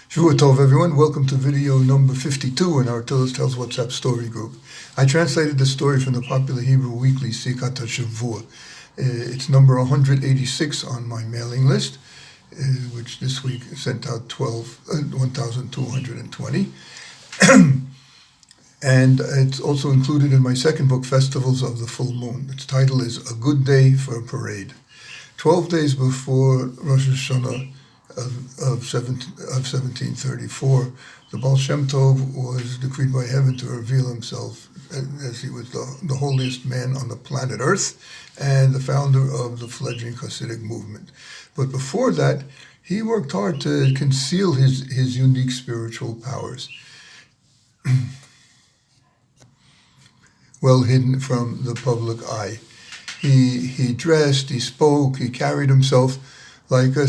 Shavua Tov, everyone. Welcome to video number 52 in our Tillis Tells WhatsApp story group. I translated the story from the popular Hebrew weekly Sikat HaShavua. It's number 186 on my mailing list, which this week sent out 1,220. And it's also included in my second book, Festivals of the Full Moon. Its title is A Good Day for a Parade. 12 days before Rosh Hashanah of 1734, the Baal Shem Tov was decreed by heaven to reveal himself as he was the holiest man on the planet Earth and the founder of the fledgling Hasidic movement. But before that, he worked hard to conceal his unique spiritual powers, well hidden from the public eye. He dressed, he spoke, he carried himself like a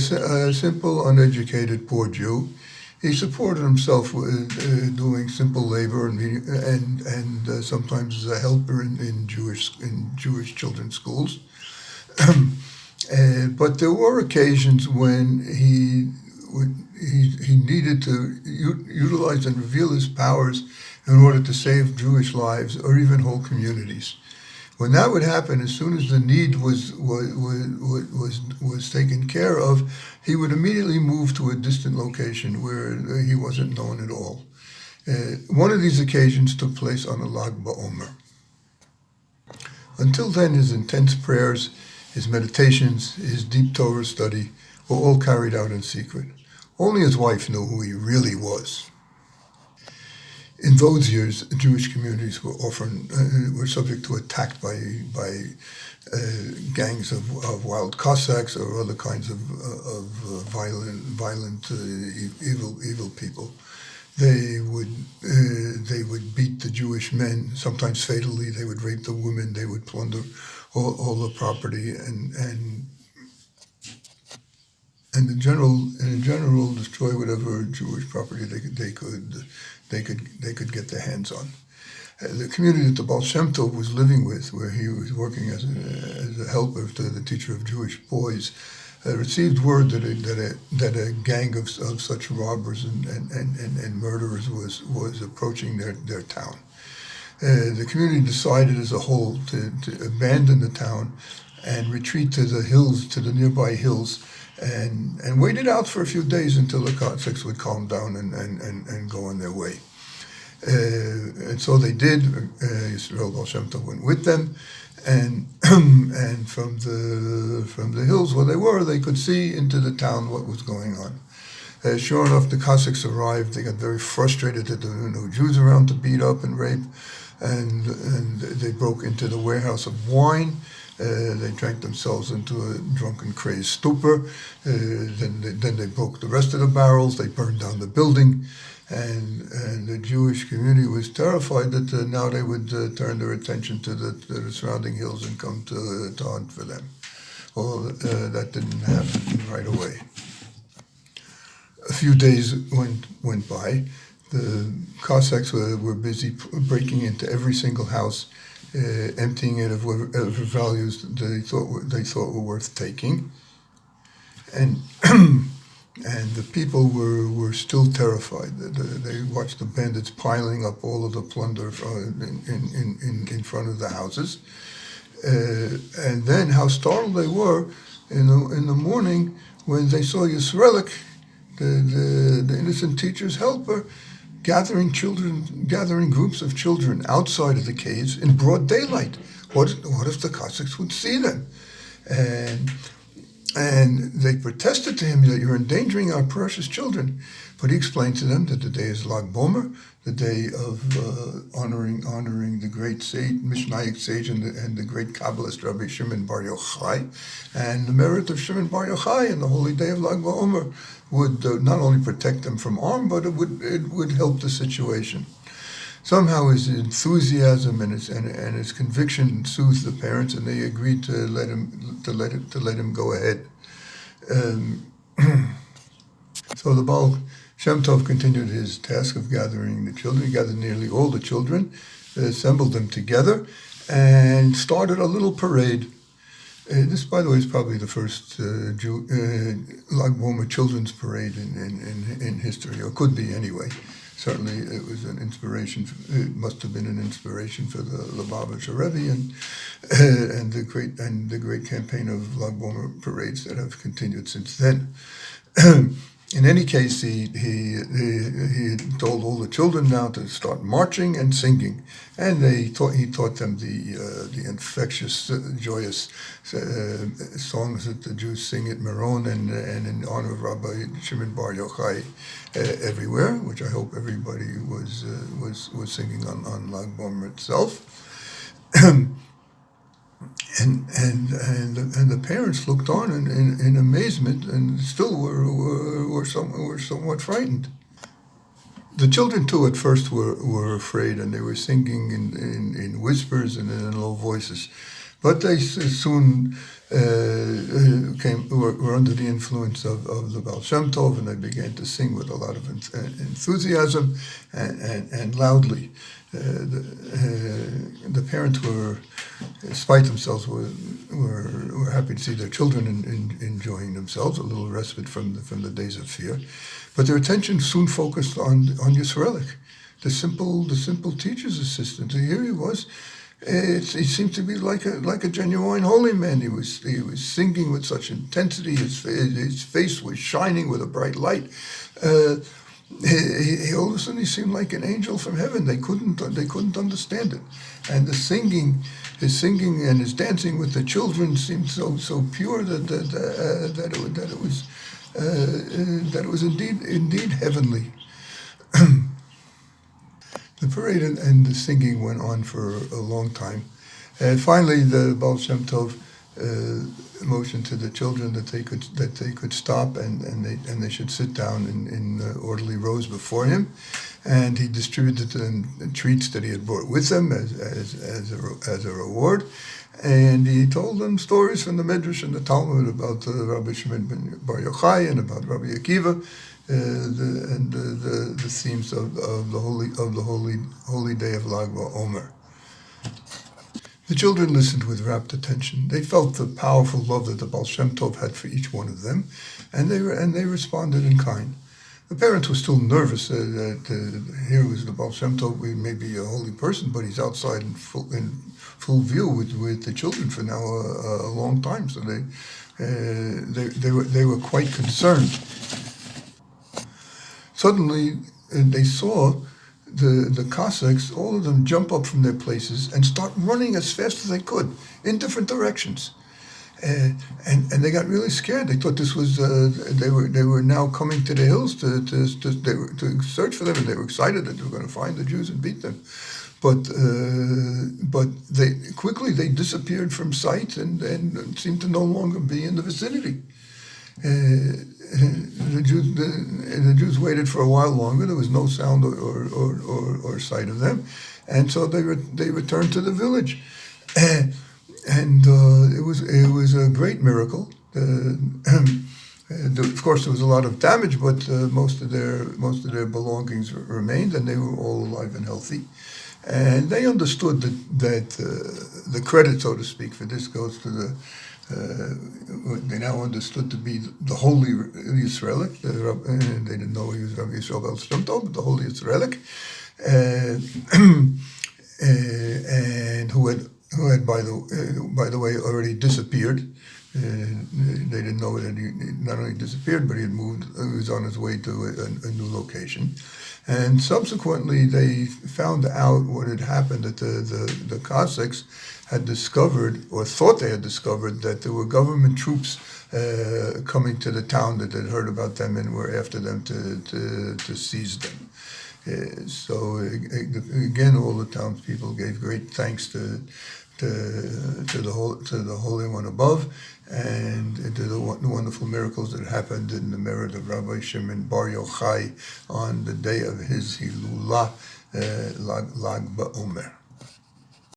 simple, uneducated poor Jew. He supported himself doing simple labor and sometimes as a helper in Jewish children's schools. But there were occasions when he needed to utilize and reveal his powers in order to save Jewish lives or even whole communities. When that would happen, as soon as the need was taken care of, he would immediately move to a distant location where he wasn't known at all. One of these occasions took place on the Lag BaOmer. Until then, his intense prayers, his meditations, his deep Torah study were all carried out in secret. Only his wife knew who he really was. In those years, Jewish communities were often subject to attack by gangs of wild Cossacks or other kinds of violent, evil people. They would beat the Jewish men, sometimes fatally. They would rape the women. They would plunder all the property and in general destroy whatever Jewish property they could get their hands on. The community that the Baal Shem Tov was living with, where he was working as a helper to the teacher of Jewish boys, received word that a gang of such robbers and murderers was approaching their town. The community decided as a whole to abandon the town and retreat to the hills, to the nearby hills, and waited out for a few days until the Cossacks would calm down and go on their way. And so they did. Yisrael Baal Shem Tov went with them, and from the hills where they were, they could see into the town what was going on. Sure enough, the Cossacks arrived. They got very frustrated that there were no Jews around to beat up and rape, and they broke into the warehouse of wine. They drank themselves into a drunken, crazed stupor. Then they broke the rest of the barrels. They burned down the building, and the Jewish community was terrified that now they would turn their attention to the surrounding hills and come to hunt for them. Well, that didn't happen right away. A few days went by. The Cossacks were busy breaking into every single house, emptying it of values they thought were worth taking, and the people were still terrified. They watched the bandits piling up all of the plunder in front of the houses, and then how startled they were in the morning when they saw Yisraelik, the innocent teacher's helper, gathering groups of children outside of the caves in broad daylight. What if the Cossacks would see them? And they protested to him that you're endangering our precious children. But he explained to them that the day is Lag BaOmer, the day of honoring the great sage, Mishnaic sage, and the great Kabbalist Rabbi Shimon Bar Yochai, and the merit of Shimon Bar Yochai and the holy day of Lag BaOmer would not only protect them from harm, but it would help the situation. Somehow his enthusiasm and his conviction soothed the parents, and they agreed to let him go ahead. So the Baal Shem Tov continued his task of gathering the children. He gathered nearly all the children, assembled them together, and started a little parade. This, by the way, is probably the first Lag BaOmer children's parade in history, or could be anyway. Certainly, it was an inspiration. It must have been an inspiration for the Lubavitcher Rebbe and the great campaign of Lag BaOmer parades that have continued since then. In any case, he told all the children now to start marching and singing, and he taught them the infectious, joyous songs that the Jews sing at Meron and in honor of Rabbi Shimon Bar Yochai everywhere, which I hope everybody was singing on Lag BaOmer itself. And the parents looked on in amazement and still were somewhat frightened. The children too at first were afraid, and they were singing in whispers and in low voices, but they soon were under the influence of the Baal Shem Tov, and they began to sing with a lot of enthusiasm and loudly. The parents were, despite themselves, were happy to see their children enjoying themselves, a little respite from the days of fear. But their attention soon focused on Yisraelik, the simple teacher's assistant. And here he was. He seemed to be like a genuine holy man. He was singing with such intensity. His face was shining with a bright light. He all of a sudden he seemed like an angel from heaven. They couldn't understand it, and his singing and his dancing with the children seemed so pure that it was indeed heavenly. The parade and the singing went on for a long time, and finally the Baal Shem Tov motioned to the children that they could stop and they should sit down in orderly rows before him, and he distributed to them treats that he had brought with him as a reward, and he told them stories from the Midrash and the Talmud about Rabbi Shimon Bar Yochai and about Rabbi Akiva, the themes of the holy day of Lag BaOmer. The children listened with rapt attention. They felt the powerful love that the Baal Shem Tov had for each one of them, and they responded in kind. The parents were still nervous that here was the Baal Shem Tov. He may be a holy person, but he's outside in full view with the children for now a long time. So they were quite concerned. Suddenly, they saw the Cossacks, all of them, jump up from their places and start running as fast as they could in different directions. And they got really scared. They thought this was they were now coming to the hills to search for them, and they were excited that they were going to find the Jews and beat them. But they quickly disappeared from sight and seemed to no longer be in the vicinity. The Jews waited for a while longer. There was no sound or sight of them, and so they returned to the village, and it was a great miracle. Of course, there was a lot of damage, but most of their belongings remained, and they were all alive and healthy. And they understood that the credit, so to speak, for this goes to they now understood to be the holy Yisraelik. They didn't know he was Rabbi Yisrael Baal Shem Tov, but the holy Yisraelik, and who had by the way already disappeared. They didn't know that he not only disappeared, but he had moved. He was on his way to a new location, and subsequently they found out what had happened. That the Cossacks had discovered, or thought they had discovered, that there were government troops coming to the town that had heard about them and were after them to seize them. So again, all the townspeople gave great thanks to the Holy One above, and to the wonderful miracles that happened in the merit of Rabbi Shimon Bar Yochai on the day of his Hilulah, Lag BaOmer.